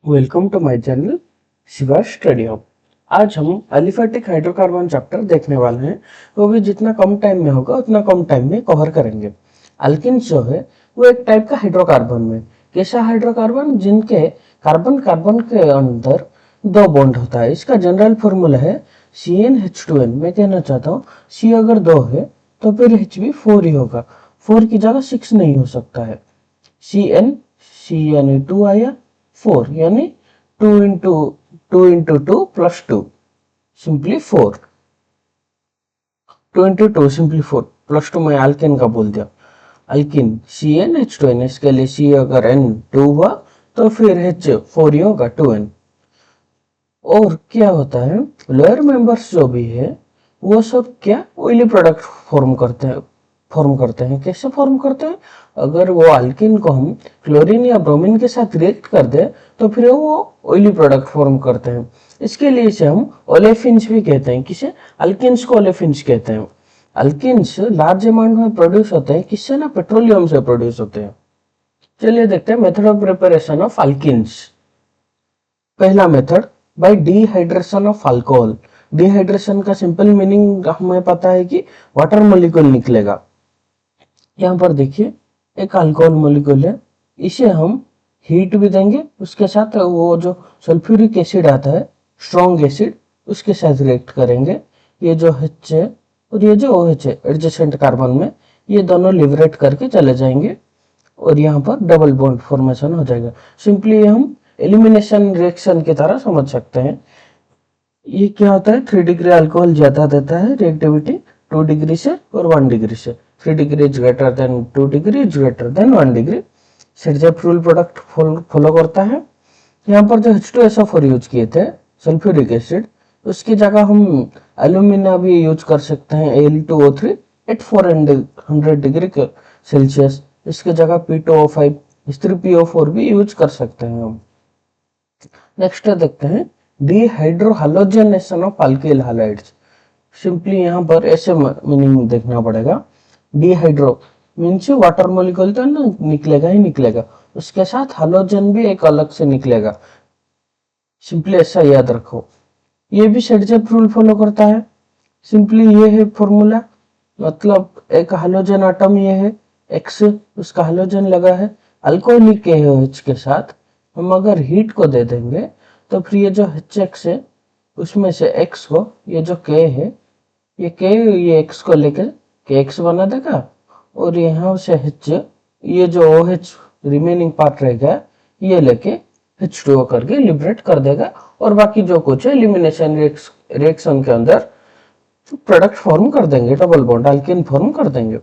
Welcome to my channel Shiva study hub. आज हम aliphatic hydrocarbon chapter देखने वाले हैं। वो भी जितना कम टाइम में होगा उतना कम टाइम में कवर करेंगे। अल्किन्स जो है वो एक टाइप का हाइड्रोकार्बन में कैसा हाइड्रोकार्बन जिनके कार्बन कार्बन के अंदर दो बॉन्ड होता है। इसका जनरल फॉर्मूला है CnH2n। मैं कहना चाहता हूँ C अगर 2 है तो फिर H भी 4 ही होगा। 4 की जगह 6 नहीं हो सकता है। C यानी 2 आया, 4 यानी 2 plus 2 simply 4। 2 into 2 simply 4 plus 2 मैं अल्केन का बोल दिया। अल्किन CnH2n, इसके लिए C अगर N 2 हुआ तो फिर H 4 ही होगा 2N। और क्या होता है, लोअर मेंबर्स जो भी है वो सब क्या ऑयली प्रोडक्ट फॉर्म करते हैं। कैसे फॉर्म करते हैं? अगर वो अल्किन को हम क्लोरीन या ब्रोमीन के साथ रिएक्ट कर दे तो फिर वो ऑयली प्रोडक्ट फॉर्म करते हैं। इसके लिए इसे हम ओलेफिन्स भी कहते हैं। किसे? अल्किन्स को ओलेफिन्स कहते हैं। अल्किन्स लार्ज अमाउंट में प्रोड्यूस होते हैं। किससे ना? पेट्रोलियम से प्रोड्यूस होते हैं। चलिए देखते हैं method of preparation of alkenes. पहला method by dehydration of alcohol. Dehydration का सिंपल मीनिंग हमें पता है कि वाटर मॉलिक्यूल निकलेगा। यहाँ पर देखिए एक अल्कोहल मॉलिक्यूल है, इसे हम हीट भी देंगे, उसके साथ वो जो सल्फ्यूरिक एसिड आता है स्ट्रॉन्ग एसिड उसके साथ रिएक्ट करेंगे। ये जो H है और ये जो OH है एडजेसेंट कार्बन में, ये दोनों लिबरेट करके चले जाएंगे और यहाँ पर डबल बॉन्ड फॉर्मेशन हो जाएगा। सिंपली हम एलिमिनेशन रिएक्शन की तरह समझ सकते हैं। ये क्या होता है, 3 डिग्री अल्कोहल ज्यादा देता है रिएक्टिविटी 2 डिग्री से और 1 डिग्री से। 3 degree is greater than 2 degree is greater than 1 degree. Saytzeff rule product follow करता है। यहाँ पर जो H2SO4 यूज किए थे सल्फ्यूरिक एसिड, उसकी जगह हम एल्यूमिना भी यूज कर सकते हैं Al2O3 एट 400 डिग्री सेल्सियस। इसकी जगह P2O5 H3PO4 भी यूज कर सकते हैं हम। नेक्स्ट देखते हैं dehydrohalogenation of alkyl halides. Simply यहाँ पर ऐसे मीनिंग देखना पड़ेगा। डिहाइड्रो मीन्स वाटर मॉलिक्यूल तो ना निकलेगा ही निकलेगा, उसके साथ हैलोजन भी एक अलग से निकलेगा। सिंपली ऐसा याद रखो। ये भी सेडजेप रूल फॉलो करता है। सिंपली ये है फॉर्मूला, मतलब एक हैलोजन एटम ये है X, उसका हैलोजन लगा है अल्कोहलिक KOH के साथ। हम अगर हीट को दे देंगे तो फिर ये जो HX है उसमें से X को, ये जो K है ये K ये X को लेकर KX बना देगा और यहाँ से H, ये जो OH रिमेनिंग पार्ट रहेगा ये लेके H2O करके लिबरेट कर देगा और बाकी जो कुछ है एलिमिनेशन रिएक्शन के अंदर प्रोडक्ट फॉर्म कर देंगे, डबल बॉन्ड अल्केन फॉर्म कर देंगे।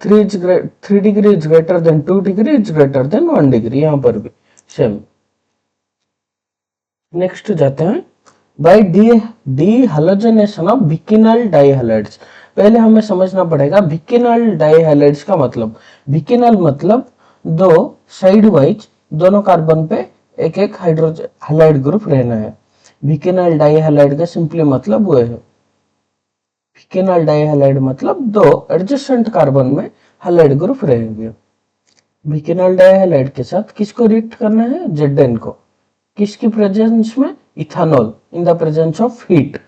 3 degree is greater than 2 degree is greater than 1 degree, यहाँ पर भी सेम। नेक्स्ट जाते हैं बाय डी हैलोजनेशन ऑफ विकिनल डाइहैलाइड्स। पहले हमें समझना पड़ेगा विकिनल डाइहैलाइड्स का मतलब। विकिनल मतलब दो साइड वाइज दोनों कार्बन पे एक एक हाइड्रोजन हैलाइड ग्रुप रहना है। विकिनल डाइहैलाइड का सिंपली मतलब वो है। विकिनल डाइहैलाइड मतलब दो एडजेसेंट कार्बन में हैलाइड ग्रुप रहेंगे। विकिनल डाइहैलाइड के साथ किसको रिएक्ट करना है? Zn को। किसकी प्रेजेंस में? Ethanol in the presence of heat.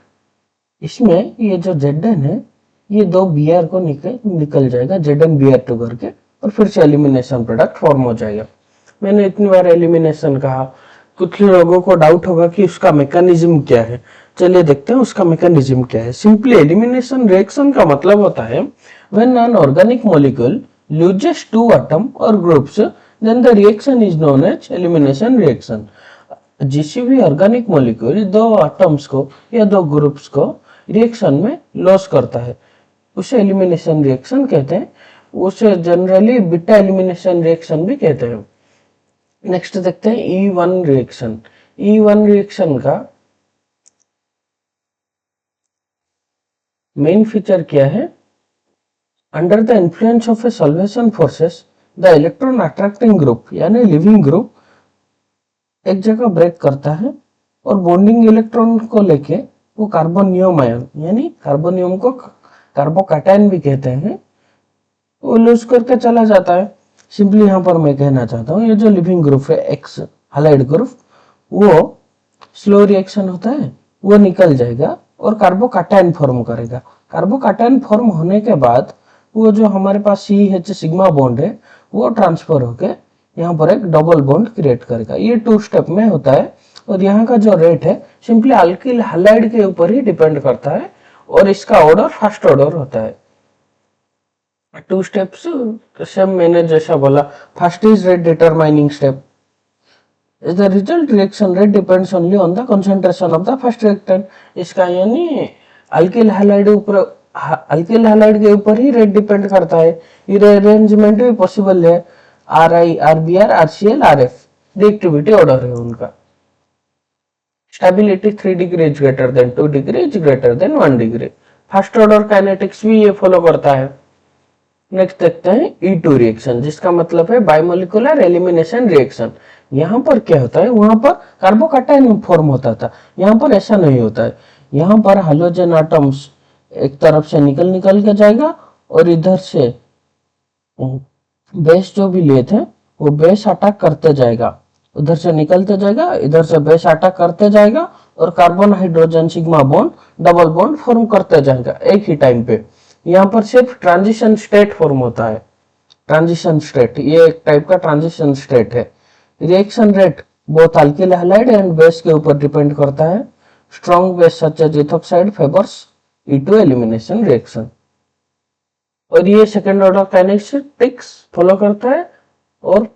इसमें ये जो Zn है ये दो Br को निकल जाएगा ZnBr2 करके और फिर से एलिमिनेशन प्रोडक्ट फॉर्म हो जाएगा। मैंने इतनी बार एलिमिनेशन कहा, कुछ लोगों को डाउट होगा कि उसका मैकेनिज्म क्या है। चलिए देखते हैं उसका मैकेनिज्म क्या है। सिंपली एलिमिनेशन रिएक्शन का मतलब होता है when an organic molecule loses 2 atom or groups then the reaction is known as elimination reaction। जिस भी ऑर्गेनिक मॉलिक्यूल दो एटम्स को या दो ग्रुप्स को रिएक्शन में लॉस करता है उसे एलिमिनेशन रिएक्शन कहते हैं। उसे जनरली बीटा एलिमिनेशन रिएक्शन भी कहते हैं। नेक्स्ट देखते हैं E1 रिएक्शन। E1 रिएक्शन का मेन फीचर क्या है? Under the influence of A solvation forces the electron attracting group यानी लिविंग ग्रुप एक जगह ब्रेक करता है और बॉन्डिंग इलेक्ट्रॉन को लेके वो कार्बोनियम आयन यानी कार्बोनियम को कार्बोकैटायन भी कहते हैं, वो लूज करके चला जाता है। सिंपली यहाँ पर मैं कहना चाहता हूँ ये जो लिविंग ग्रुप है X हैलाइड ग्रुप वो स्लो रिएक्शन होता है वो निकल जाएगा और कार्बोकैटायन फॉर्म करेगा। कार्बोकैटायन फॉर्म होने के बाद वो जो हमारे पास सी एच सिग्मा बॉन्ड है वो ट्रांसफर होके यहाँ पर एक डबल बॉन्ड क्रिएट करेगा। ये 2 स्टेप में होता है और यहाँ का जो रेट है सिंपली अल्किल हैलाइड के ऊपर ही डिपेंड करता है और इसका ऑर्डर फर्स्ट ऑर्डर होता है। 2 स्टेप्स सेम मैंने जैसा बोला, first is rate determining step. The result reaction rate depends only on the concentration of the first reactant। इसका यानी अल्किल हैलाइड ऊपर अल्किल हैलाइड के ऊपर ही रेट डिपेंड करता है। ये अरेंजमेंट भी पॉसिबल है, R I, R B R, R C L, R F reactivity order है उनका। Stability 3 degree is greater than 2 degree is greater than 1 degree. First order kinetics भी ये फॉलो करता है। नेक्स्ट देखते हैं E2 रिएक्शन, जिसका मतलब है बायोमोलिकुलर एलिमिनेशन रिएक्शन। यहाँ पर क्या होता है, वहां पर कार्बोकैटायन फॉर्म होता था, यहाँ पर ऐसा नहीं होता है। यहाँ पर हाइड्रोजन एटम्स एक तरफ से निकल निकल के जाएगा और इधर से बेस जो भी लिए थे वो बेस अटैक करते जाएगा, उधर से निकलते जाएगा, इधर से बेस अटैक करते जाएगा और carbon hydrogen sigma bond double bond form करते जाएगा एक ही टाइम पे। यहाँ पर सिर्फ ट्रांजिशन स्टेट फॉर्म होता है। ट्रांजिशन स्टेट ये एक टाइप का ट्रांजिशन स्टेट है। Reaction rate both alkyl halide and base के ऊपर डिपेंड करता है। Strong base such as ethoxide favours E2 elimination reaction. और ये सेकेंड ऑर्डर काइनेटिक्स फॉलो करता है। और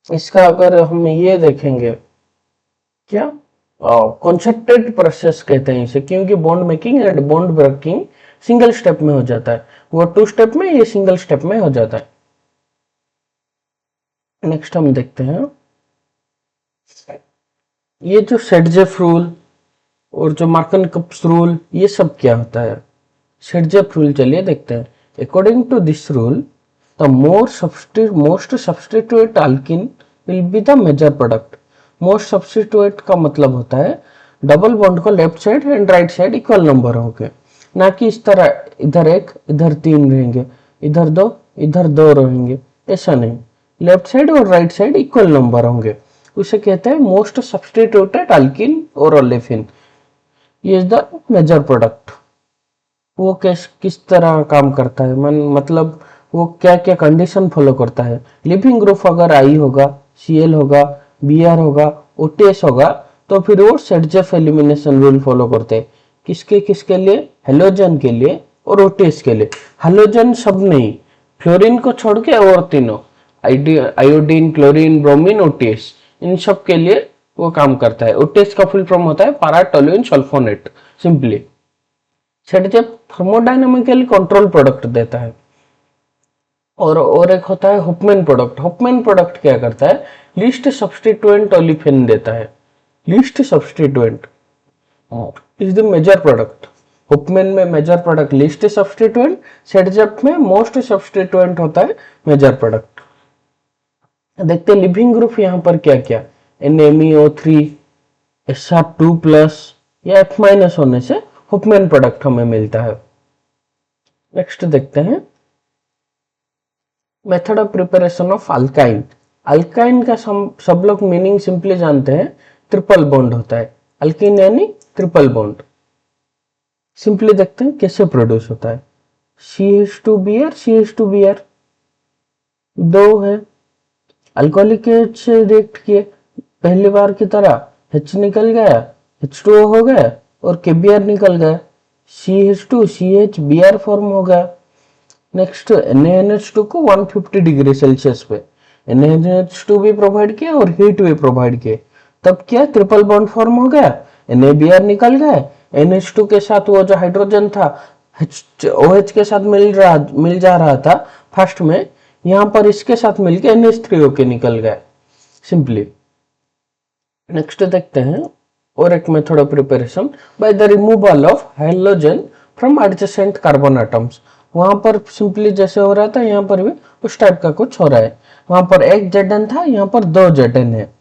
इसका अगर हम ये देखेंगे क्या कॉन्सेंट्रेटेड प्रोसेस कहते हैं इसे, क्योंकि bond making and bond breaking single step में हो जाता है, वो 2 स्टेप में, ये सिंगल स्टेप में हो जाता है। नेक्स्ट हम देखते हैं ये जो सेडजेफ रूल और जो मार्कन-कप्स रूल, ये सब क्या होता है। सेडजेफ रूल चलिए देखते हैं। According to this rule the most substitute alkene will be the major product. Most substitute का मतलब होता है डबल बॉन्ड को left side and right side equal number होंगे, ना कि इस तरह इधर 1 इधर 3 रहेंगे, इधर 2 इधर 2 रहेंगे, ऐसा नहीं। लेफ्ट साइड और राइट साइड इक्वल नंबर होंगे, उसे कहते हैं मोस्ट सब्स्टिट्यूटेड अल्किन और ओलेफिन। ये इज द मेजर प्रोडक्ट। वो किस तरह काम करता है, मतलब वो क्या क्या कंडीशन फॉलो करता है। लिविंग ग्रुप अगर आई होगा, Cl होगा, Br होगा, OTS होगा, तो फिर वो सेडजेफ एलिमिनेशन रूल फॉलो करते हैं। किसके किसके लिए, हेलोजन के लिए और OTS के लिए। हेलोजन सब नहीं, फ्लोरीन को छोड़ के और तीनों, आयोडीन, क्लोरीन, ब्रोमीन, OTS, इन सब के लिए वो काम करता है। OTS का फुल फॉर्म होता है para toluene sulfonate. Simply Saytzeff thermodynamically control product देता है। और एक होता है हुपमैन प्रोडक्ट। हुपमैन प्रोडक्ट क्या करता है, लीस्ट सब्स्टिट्यूएंट ओलिफिन देता है। Least substituent is the major product. Hofmann में major product least substituent, Saytzeff में मोस्ट सब्स्टिट्यूएंट होता है मेजर प्रोडक्ट। देखते हैं लिविंग ग्रुप यहाँ पर क्या क्या, NaMeO3, Sr2+ या F- होने से हुपमैन प्रोडक्ट हमें मिलता है। नेक्स्ट देखते हैं method of preparation of alkyne. Alkyne का सब लोग मीनिंग सिंपली जानते हैं, ट्रिपल बॉन्ड होता है। अल्किन यानी ट्रिपल बॉन्ड। सिंपली देखते हैं कैसे प्रोड्यूस होता है। CH2Br, CH2Br 2 है, अल्कोहलिक एच से रिएक्ट किए, पहली बार की तरह H निकल गया, H2O हो गया और KBr निकल गया, CH2 CHBr फॉर्म हो गया। नेक्स्ट NaNH2 को 150 डिग्री सेल्सियस पे NaNH2 भी प्रोवाइड किया और हीट भी प्रोवाइड किए, तब क्या ट्रिपल बॉन्ड फॉर्म हो गया, NaBr निकल गया। NH2 के साथ वो जो हाइड्रोजन था OH के साथ मिल जा रहा था फर्स्ट में, यहाँ पर इसके साथ मिलके NH3O के निकल गया सिंपली। नेक्स्ट देखते हैं और एक method of preparation by the removal of hydrogen from adjacent carbon atoms. वहां पर सिंपली जैसे हो रहा था यहाँ पर भी उस टाइप का कुछ हो रहा है। वहां पर एक Zn था, यहाँ पर 2 Zn है।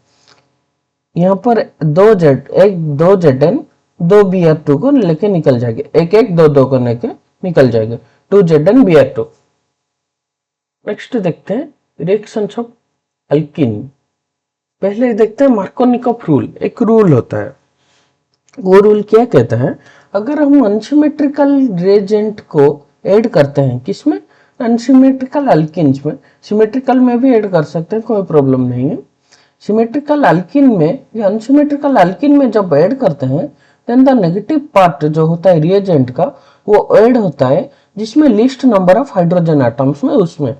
यहाँ पर 2 Zn 2 Br2 को लेके निकल जाएंगे, एक 2 को लेके निकल जाएंगे, 2 Zn Br2। नेक्स्ट देखते हैं रिएक्शंस ऑफ अल्किन। पहले देखते हैं मार्कोनिकॉफ रूल। एक रूल होता है, वो रूल क्या कहता है, अगर हम अनसिमेट्रिकल रिएजेंट को ऐड करते हैं, किसमें, अनसिमेट्रिकल अल्किन्स में, सिमेट्रिकल में भी ऐड कर सकते हैं, कोई प्रॉब्लम नहीं है। सिमेट्रिकल अल्किन में या अनसिमेट्रिकल अल्किन में जब ऐड करते हैं, देन द नेगेटिव पार्ट जो होता है रिएजेंट का, वो ऐड होता है जिसमें least number of hydrogen atoms में, उसमें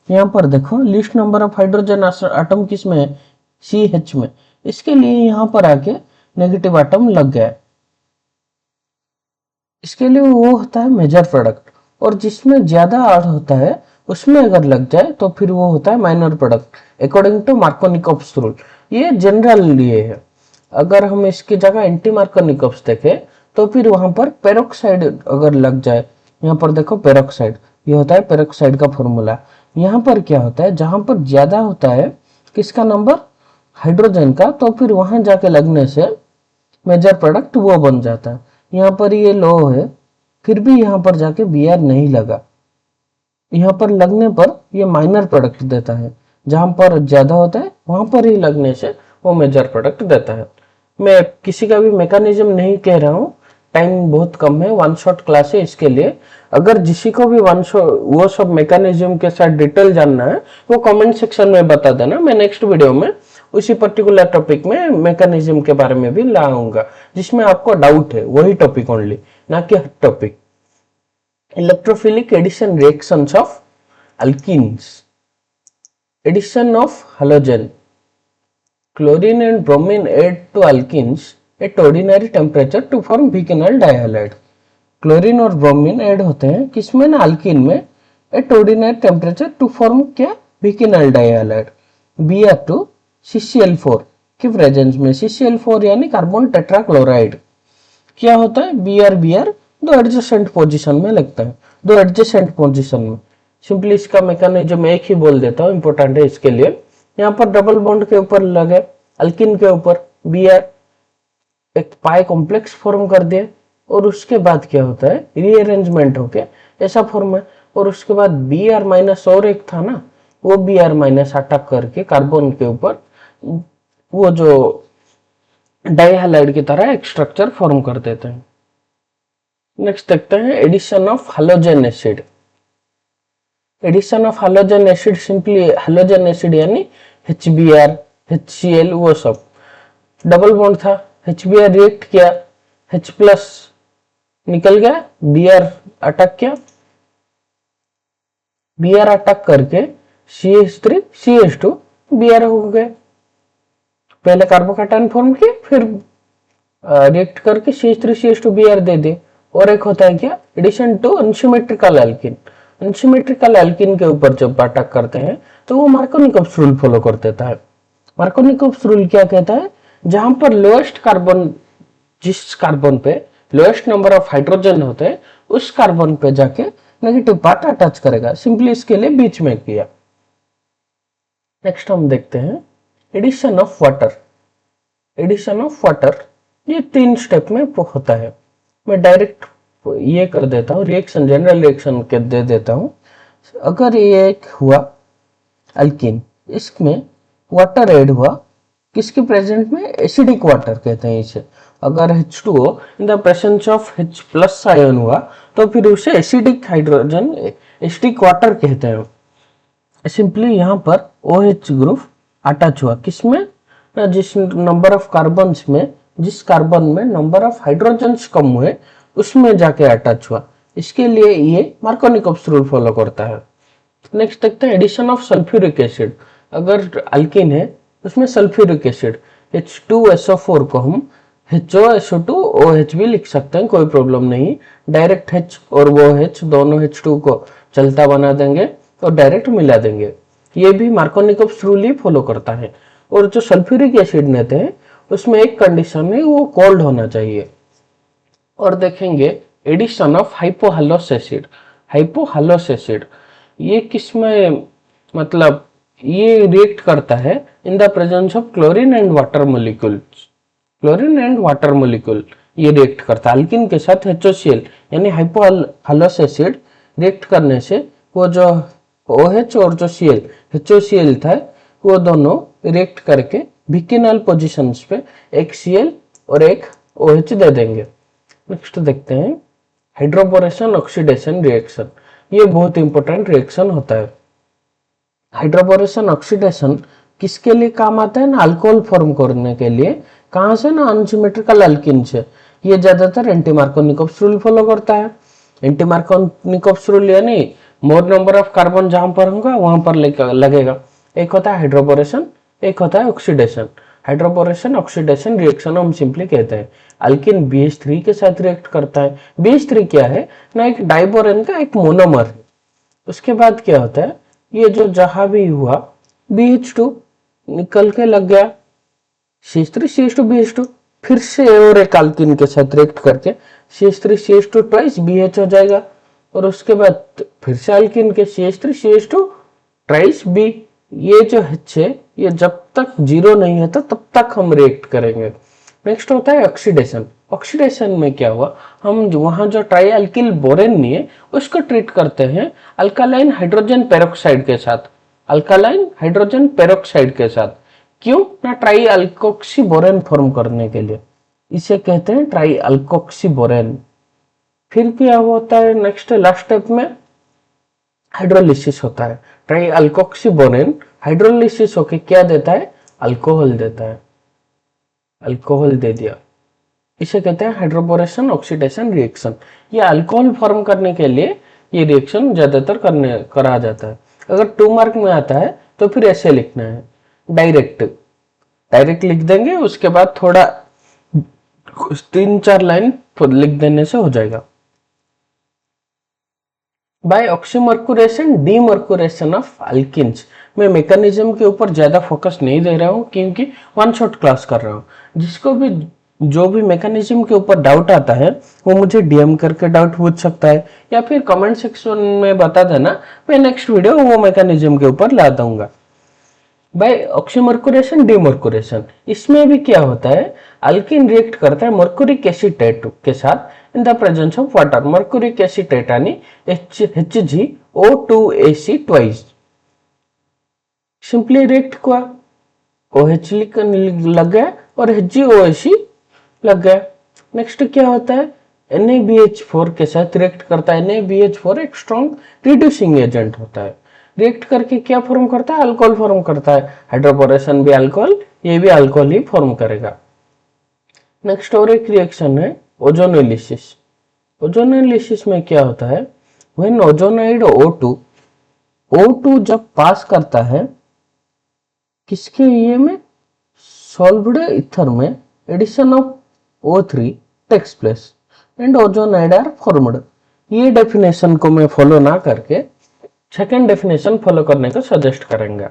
यहाँ पर देखो least number of hydrogen atom किसमें है, CH में। इसके लिए यहाँ पर आके नेगेटिव एटम लग गया, इसके लिए वो होता है मेजर प्रोडक्ट। और जिसमें ज्यादा आर होता है उसमें अगर लग जाए तो फिर वो होता है minor product, according to Markovnikov's rule. ये जनरल लिए है। अगर हम इसकी जगह एंटी मार्कोनिकॉफ्स देखें तो फिर वहां पर पेरोक्साइड अगर लग जाए, यहाँ पर देखो पेरोक्साइड, ये होता है पेरोक्साइड का फॉर्मूला। यहाँ पर क्या होता है, जहां पर ज्यादा होता है किसका नंबर, हाइड्रोजन का, तो फिर वहां जाके लगने से मेजर प्रोडक्ट वो बन जाता है। यहाँ पर ये लो है, फिर भी यहाँ पर जाके Br नहीं लगा, यहाँ पर लगने पर ये माइनर प्रोडक्ट देता है। जहां पर ज्यादा होता है वहां पर ही लगने से वो मेजर प्रोडक्ट देता है। मैं किसी का भी मैकेनिज्म नहीं कह रहा हूँ, टाइम बहुत कम है, वन शॉट क्लास है इसके लिए। अगर किसी को भी वन शॉट वो सब मैकेनिज्म के साथ डिटेल जानना है वो कमेंट सेक्शन में बता देना, मैं नेक्स्ट वीडियो में उसी पर्टिकुलर टॉपिक में मैकेनिज्म के बारे में भी लाऊंगा, जिसमें आपको डाउट है वही टॉपिक ओनली, ना कि हर topic. Electrophilic addition reactions of alkenes, addition of halogen, chlorine and bromine add to alkenes at ordinary temperature to form biquinol dihalide। Chlorine और ब्रोमीन ऐड होते हैं किसमें ना, अल्कीन में, at ordinary temperature to form क्या, vicinal डाइहाइलाइड, Br2 CCl4 की presence में। CCl4 यानी कार्बन टेट्राक्लोराइड। क्या होता है, Br दो एडजेसेंट पोजीशन में लगता है, दो एडजेसेंट पोजीशन में। सिंपली इसका मैकेनिज्म एक ही बोल देता हूँ, इंपॉर्टेंट है इसके लिए। यहाँ पर डबल बॉन्ड के ऊपर लगे, अल्किन के ऊपर Br एक पाई कॉम्प्लेक्स फॉर्म कर दिए, और उसके बाद क्या होता है, रीअरेंजमेंट होके ऐसा फॉर्म है। और उसके बाद Br माइनस और एक था ना, वो Br माइनस अटैक करके कार्बन के ऊपर वो जो डाइहाइलाइड की तरह एक स्ट्रक्चर फॉर्म कर देते हैं। नेक्स्ट देखते हैं addition of halogen acid. Addition of halogen acid, simply halogen acid यानी HBr HCl वो सब, डबल बॉन्ड था, HBr रिएक्ट किया, H प्लस निकल गया, Br अटैक किया, Br अटैक करके CH3 CH2 Br हो गए। पहले कार्बोकैटायन फॉर्म किए, फिर रिएक्ट करके CH3 CH2 Br दे दे। और एक होता है क्या, addition to unsymmetrical alkene. Unsymmetrical alkene के ऊपर जब अटैक करते हैं तो वो मार्कोनिकॉफ्स रूल फॉलो कर देता है। मार्कोनिकॉफ्स रूल क्या कहता है, जहां पर लोएस्ट कार्बन, जिस कार्बन पे लोएस्ट नंबर ऑफ हाइड्रोजन होते हैं उस कार्बन पे जाके नेगेटिव पार्ट अटैच करेगा। सिंपली इसके लिए बीच में किया। नेक्स्ट हम देखते हैं addition of water. Addition of water ये 3 स्टेप में होता है। मैं डायरेक्ट ये कर देता हूँ, रिएक्शन जनरल रिएक्शन के दे देता हूँ। अगर ये एक हुआ अल्किन, इसमें वाटर ऐड हुआ, किसके प्रेजेंट में, एसिडिक वाटर कहते हैं इसे। अगर H2O in the presence of H plus ion हुआ तो फिर उसे एसिडिक हाइड्रोजन, एसिडिक वाटर कहते हैं। सिंपली यहाँ पर OH ग्रुप अटैच हुआ, किसमें, जिस नंबर ऑफ कार्बन में, जिस कार्बन में नंबर ऑफ हाइड्रोजन्स कम हुए उसमें जाके अटैच हुआ। इसके लिए ये मार्कोनिकॉफ्स रूल फॉलो करता है। नेक्स्ट देखते हैं एडिशन ऑफ सल्फ्यूरिक एसिड। अगर अल्किन है उसमें सल्फ्यूरिक एसिड H2SO4 को हम HOSO2OH भी लिख सकते हैं, कोई प्रॉब्लम नहीं। डायरेक्ट H और वो H दोनों H2 को चलता बना देंगे और डायरेक्ट मिला देंगे। ये भी मार्कोनिकॉफ्स रूल ही फॉलो करता है। और जो सल्फ्यूरिक एसिड लेते हैं उसमें एक कंडीशन है, वो कोल्ड होना चाहिए। और देखेंगे एडिशन ऑफ हाइपोहालोस एसिड। हाइपोहालोस एसिड ये किसमें, मतलब ये रिएक्ट करता है इन the presence of chlorine and water molecules. Chlorine and water molecule ये रिएक्ट करता है अल्किन के साथ HOCl यानी हाइपोहालोस एसिड रिएक्ट करने से वो जो OH और जो Cl HOCl था वो दोनों रिएक्ट करके विकिनल पोजिशंस पे एक Cl और एक OH दे देंगे। नेक्स्ट देखते हैं हाइड्रोबोरेशन ऑक्सीडेशन रिएक्शन। ये बहुत इंपॉर्टेंट रिएक्शन होता है। हाइड्रोबोरेशन ऑक्सीडेशन किसके लिए काम आता है ना, अल्कोहल फॉर्म करने के लिए। कहां से ना, अनसिमेट्रिकल अल्किन से। ये ज्यादातर एंटी मार्कोनिकोव्स रूल फॉलो करता है। एंटी मार्कोनिकोव्स रूल यानी मोर नंबर ऑफ कार्बन जहां पर होगा वहां पर लगेगा। एक होता है हाइड्रोबोरेशन, एक होता है ऑक्सीडेशन। हाइड्रोबोरेशन ऑक्सीडेशन रिएक्शन हम सिंपली कहते हैं। अल्किन BH3 के साथ रिएक्ट करता है। BH3 क्या है ना, एक डाइबोरेन का एक मोनोमर है। उसके बाद क्या होता है, ये जो जहां भी हुआ BH2 निकल के लग गया CH3CH2BH2, फिर से और एक अल्किन के साथ रिएक्ट करके CH3CH2 ट्वाइस BH हो जाएगा। और उसके बाद फिर से अल्किन के CH3CH2 ट्राइस B। ये जो H है ये जब तक जीरो नहीं होता तब तक हम रिएक्ट करेंगे। नेक्स्ट होता है ऑक्सीडेशन। ऑक्सीडेशन में क्या हुआ, हम वहां जो ट्राई अल्किल बोरेन नहीं है उसको ट्रीट करते हैं अल्कालाइन हाइड्रोजन पेरोक्साइड के साथ। अल्कालाइन हाइड्रोजन पेरोक्साइड के साथ क्यों ना, ट्राई अल्कोक्सी बोरेन फॉर्म करने के लिए। इसे कहते हैं ट्राई अल्कोक्सी बोरेन। फिर क्या होता है, नेक्स्ट लास्ट स्टेप में हाइड्रोलिसिस होता है। ट्राई अल्कोक्सी बोरेन हाइड्रोलिसिस होके क्या देता है, अल्कोहल देता है। अल्कोहल दे दिया, इसे कहते हैं हाइड्रोबोरेशन ऑक्सीडेशन रिएक्शन। ये अल्कोहल फॉर्म करने के लिए ये रिएक्शन ज्यादातर करा जाता है। अगर 2 मार्क में आता है तो फिर ऐसे लिखना है, डायरेक्ट डायरेक्ट लिख देंगे। उसके बाद थोड़ा 3-4 लाइन लिख देने से हो जाएगा। By oxymercuration demercuration of alkenes. मैं मैकेनिज्म के ऊपर ज्यादा फोकस नहीं दे रहा हूं क्योंकि वन शॉट क्लास कर रहा हूं। जिसको भी जो भी मैकेनिज्म के ऊपर डाउट आता है वो मुझे DM करके डाउट पूछ सकता है या फिर कमेंट सेक्शन में बता देना। मैं नेक्स्ट वीडियो वो मैकेनिज्म के ऊपर ला दूंगा। बाय ऑक्सीमर्कुरेशन डीमर्कुरेशन, इसमें भी क्या होता है, अल्किन रिएक्ट करता है मर्क्यूरिक एसीटेट के साथ इन the presence of water. Mercuric acetate यानी HgO2AC ट्वाइस। सिंपली रिएक्ट हुआ, OH लग गया और HgOAC लग गया। नेक्स्ट क्या होता है, NaBH4 के साथ रिएक्ट करता है। NaBH4 एक स्ट्रॉन्ग रिड्यूसिंग एजेंट होता है। रिएक्ट करके क्या फॉर्म करता है, अल्कोहल फॉर्म करता है। हाइड्रोबोरेशन भी अल्कोहल, ये भी अल्कोहल ही फॉर्म करेगा। नेक्स्ट और एक रिएक्शन है ओजोनोलिसिस। ओजोनोलिसिस में क्या होता है, व्हेन ओजोनाइड O2 जब पास करता है किसके ये में, सॉल्व्ड ईथर में, addition of O3 takes place and ozonide are formed. ये डेफिनेशन को मैं फॉलो ना करके सेकेंड डेफिनेशन फॉलो करने को सजेस्ट करेंगे।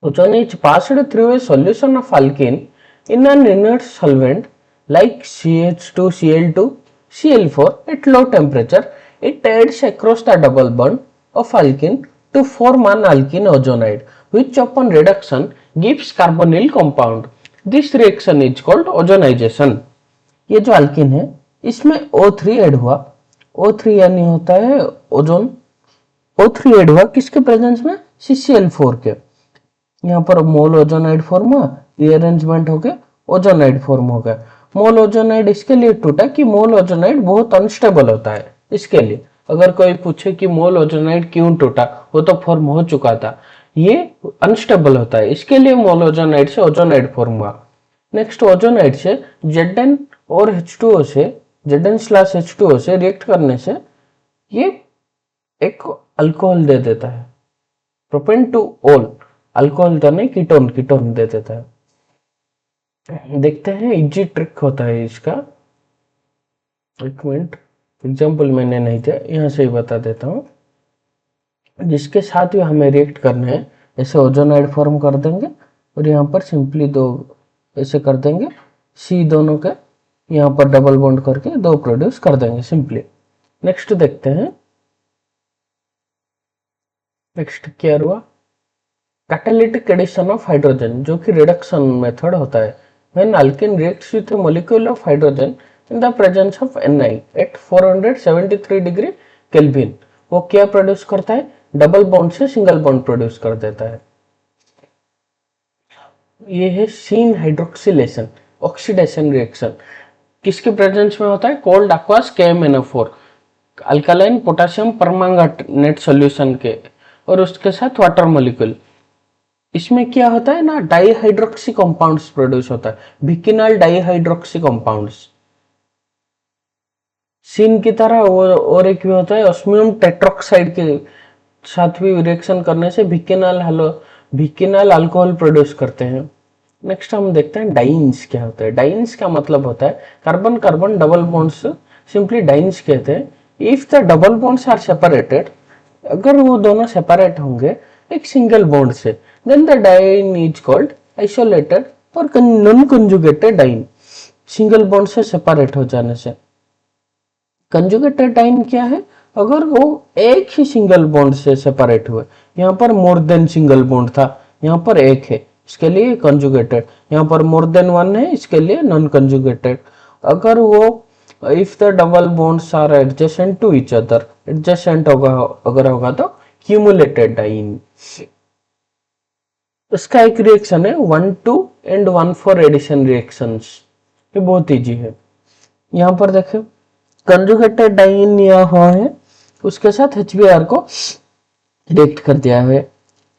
Ozone is passed through a solution of alkene in an inert solvent like CH2Cl2 Cl4 at low temperature. It adds across the double bond of alkene to form an alkene ozonide, which upon reduction gives carbonyl compound. This reaction is called ozonization. ये जो alkene है इसमें O3 add हुआ। O3 यानी होता है ozone. O3 add हुआ किसके प्रेजेंस में, CCl4 के। यहाँ पर मोल ओजोनाइड फॉर्म हुआ, रीअरेंजमेंट होके ओजोनाइड फॉर्म हो गया। मोल ओजोनाइड इसके लिए टूटा कि मोल ओजोनाइड बहुत अनस्टेबल होता है। इसके लिए अगर कोई पूछे कि मोल ओजोनाइड क्यों टूटा, वो तो फॉर्म हो चुका था, ये अनस्टेबल होता है, इसके लिए मोल ओजोनाइड से ओजोनाइड फॉर्म हुआ। नेक्स्ट ओजोनाइड से Zn और H2O से, Zn/H2O से रिएक्ट करने से ये एक अल्कोहल दे देता है, प्रोपेन टू ओल। अल्कोहल तो नहीं, कीटोन दे देता है। देखते हैं, इजी ट्रिक होता है इसका। एक मिनट, एग्जाम्पल मैंने नहीं दिया, यहाँ से ही बता देता हूँ। जिसके साथ भी हमें रिएक्ट करना है ऐसे ओजोनाइड फॉर्म कर देंगे और यहाँ पर सिंपली 2 ऐसे कर देंगे, C दोनों के यहाँ पर डबल बॉन्ड करके 2 प्रोड्यूस कर देंगे सिंपली। नेक्स्ट देखते हैं, नेक्स्ट क्या हुआ, कैटालिटिक एडिशन ऑफ हाइड्रोजन, जो कि रिडक्शन मेथड होता है। When alkane reacts with a molecule of hydrogen in the presence of Na at 473 degree Kelvin, वो क्या प्रोड्यूस करता है, डबल बॉन्ड से सिंगल बॉन्ड प्रोड्यूस कर देता है। ये है शीन हाइड्रोक्सिलेशन ऑक्सीडेशन रिएक्शन। किसके प्रेजेंस में होता है? Cold aqueous KMnO4 alkaline potassium permanganate solution के और उसके साथ वाटर मॉलिक्यूल। इसमें क्या होता है ना, डाईहाइड्रोक्सी कंपाउंड्स प्रोड्यूस होता है, विकिनल डाईहाइड्रोक्सी कंपाउंड्स। सीन की तरह और एक भी होता है ऑस्मियम टेट्रोक्साइड के साथ भी रिएक्शन करने से विकिनल अल्कोहल प्रोड्यूस करते हैं। नेक्स्ट हम देखते हैं डाइन्स क्या होता है। डाइन्स का मतलब होता है carbon carbon double bonds, simply dienes कहते हैं। If the double bonds are separated, अगर वो दोनों सेपरेट होंगे एक सिंगल बॉन्ड से, then the diene is called isolated और non conjugated diene, single bond से सेपरेट हो जाने से। कंजुगेटेड डाइन क्या है? अगर वो एक ही सिंगल बॉन्ड से सेपरेट हुए, यहाँ पर मोर देन सिंगल बॉन्ड था, यहाँ पर एक है, इसके लिए कंजुगेटेड। यहाँ पर मोर देन वन है, इसके लिए नॉन कंजुगेटेड। अगर वो if the double bonds are adjacent to each other, adjacent होगा अगर होगा तो क्यूमुलेटेड डाइन। इसका एक रिएक्शन है 1,2 and 1,4 एडिशन रिएक्शंस, ये बहुत इजी है। यहाँ पर देखें कंजुगेटेड डाइन लिया हुआ है, उसके साथ HBr को रिएक्ट कर दिया है,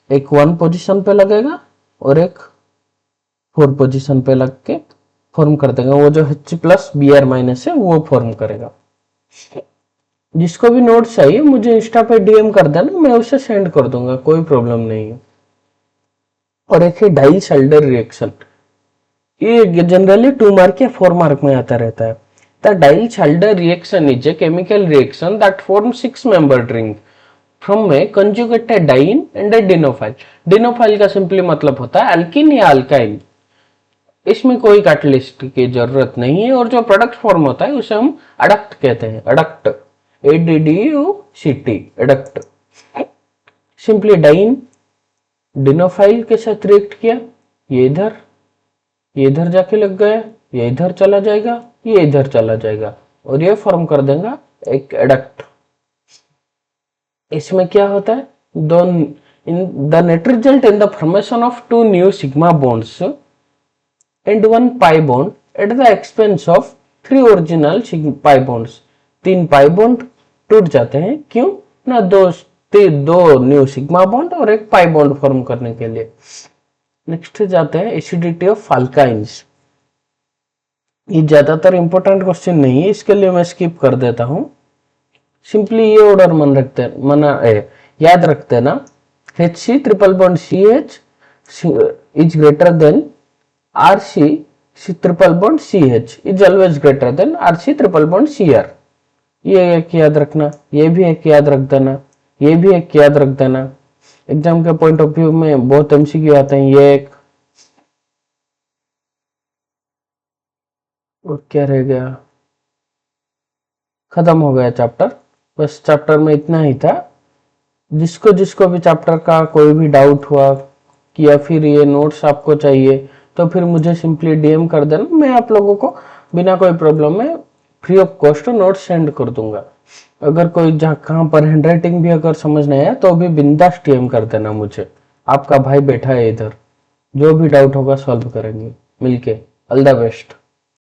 एक 1 पोजीशन पे लगेगा और एक 4 पोजीशन पे लग के फॉर्म कर देगा। वो जो H+Br- है वो फॉर्म करेगा। जिसको भी नोट चाहिए मुझे इंस्टा पे DM कर देना, मैं उसे सेंड कर दूंगा, कोई प्रॉब्लम नहीं है। और एक है डाइल्स-हल्डर रिएक्शन, ये जनरली 2 मार्क या 4 मार्क में आता रहता है। The Diels-Alder reaction is a chemical reaction that forms 6 membered ring from a conjugated diene and a dienophile. Dienophile का सिंपली मतलब होता है अल्किन या अल्काइल। इसमें कोई कैटलिस्ट की जरूरत नहीं है और जो प्रोडक्ट फॉर्म होता है उसे हम अडक्ट कहते हैं, adduct, ADDUCT, adduct. Simply diene dienophile के साथ रिएक्ट किया, ये इधर जाके लग गया, ये इधर चला जाएगा, ये इधर चला जाएगा और ये फॉर्म कर देगा एक एडक्ट। इसमें क्या होता है, the net result in the formation of 2 new sigma bonds and 1 pi bond at the expense of 3 original pi bonds. 3 pi bond टूट जाते हैं, क्यों ना, दो न्यू सिग्मा बॉन्ड और एक पाई बॉन्ड फॉर्म करने के लिए। नेक्स्ट जाते हैं एसिडिटी ऑफ अल्काइंस। ये ज्यादातर इंपॉर्टेंट क्वेश्चन नहीं है, इसके लिए मैं स्किप कर देता हूं। सिंपली ये ऑर्डर याद रखते ना, HC triple bond CH is greater then RC triple bond CH is always greater than RC triple bond CR। ये एक याद रखना, ये भी एक याद रख देना, ये भी एक याद रख देना। एग्जाम के पॉइंट ऑफ व्यू में बहुत MCQ आते हैं। ये एक और क्या रह गया, खत्म हो गया चैप्टर। बस चैप्टर में इतना ही था। जिसको भी चैप्टर का कोई भी डाउट हुआ कि या फिर ये नोट्स आपको चाहिए तो फिर मुझे सिंपली DM कर देना, मैं आप लोगों को बिना कोई प्रॉब्लम में free of cost notes send कर दूंगा। अगर कोई कहाँ पर हैंडराइटिंग भी अगर समझ नहीं आया तो भी बिंदास DM कर देना मुझे, आपका भाई बैठा है इधर, जो भी डाउट होगा सॉल्व करेंगे मिलके। All the best.